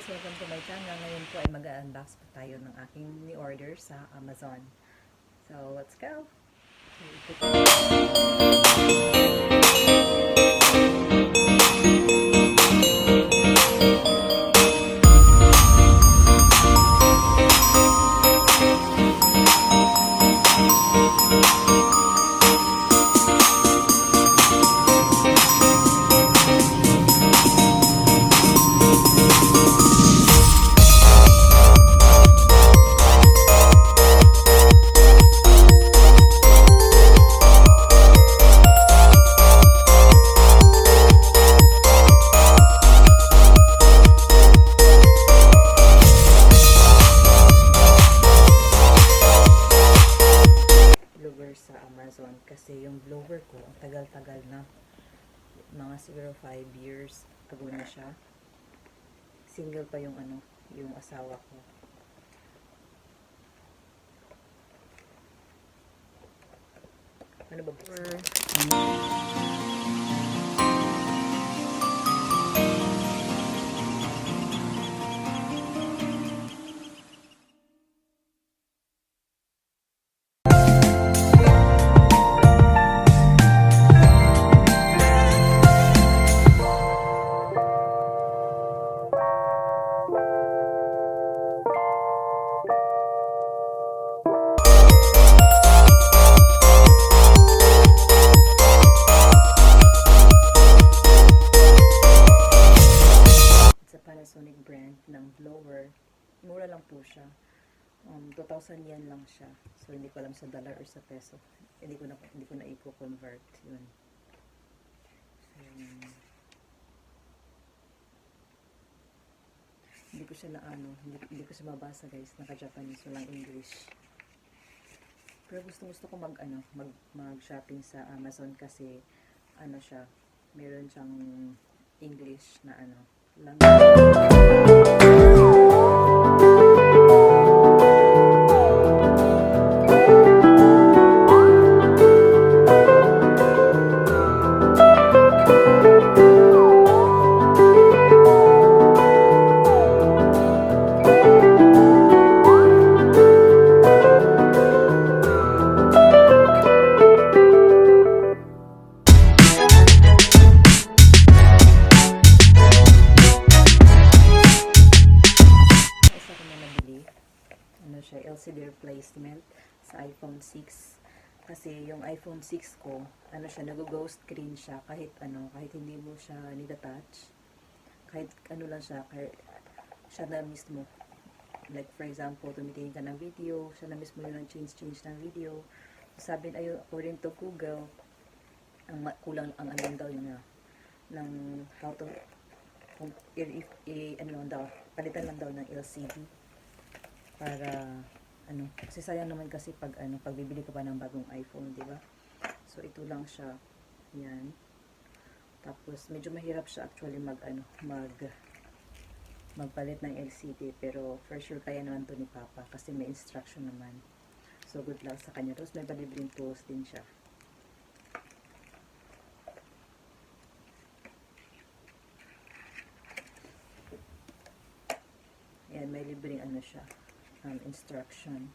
guys! Welcome to my channel. Ngayon po ay mag-unbox po tayo ng aking ni-order sa Amazon. So, let's go! Sa Amazon kasi yung blower ko ang tagal-tagal na, mga siguro 5 years ago na siya. Single pa yung yung asawa ko. Ano ba Sonic brand ng blower. Mura lang po siya. 2,000 yen lang siya. So hindi ko alam sa dollar or sa peso. Hindi ko na i-convert 'yun. So, hindi ko siya hindi ko siya mabasa, guys. Naka-Japanese, walang English. Pero gusto ko mag-shopping sa Amazon kasi siya, meron siyang English na lang. LCD replacement sa iPhone 6 kasi yung iPhone 6 ko nag-ghost screen siya kahit hindi mo siya nida-touch, kahit lang siya, kahit siya na mismo, like for example tumitingin ka ng video, siya na mismo yung change ng video. Sabi according to Google, ang kulang ang daw niya ng how to palitan lang daw ng LCD para kasi sayang naman kasi pag bibili ka pa ng bagong iPhone, di ba? So ito lang siya. Yan. Tapos medyo mahirap siya actually magpalit ng LCD, pero for sure kaya naman to ni Papa kasi may instruction naman. So good luck sa kanya. Tapos may palibreng tools din siya. Yan, may libreng siya. Instruction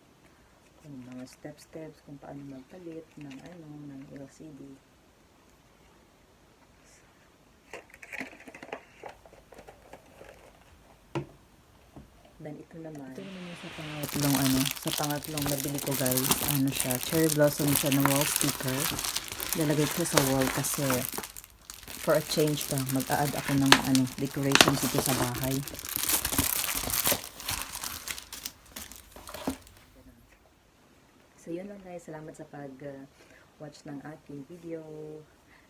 kung mga steps kung paano magpalit ng LCD. Then ito naman yung sa pangatlong nabili ko, guys. Siya, cherry blossom siya na wall sticker. Lalagay ko sa wall kasi for a change pa, mag-a-add ako ng decorations dito sa bahay. So, yun lang, guys. Salamat sa pag-watch ng aking video.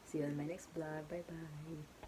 See you on my next vlog. Bye-bye!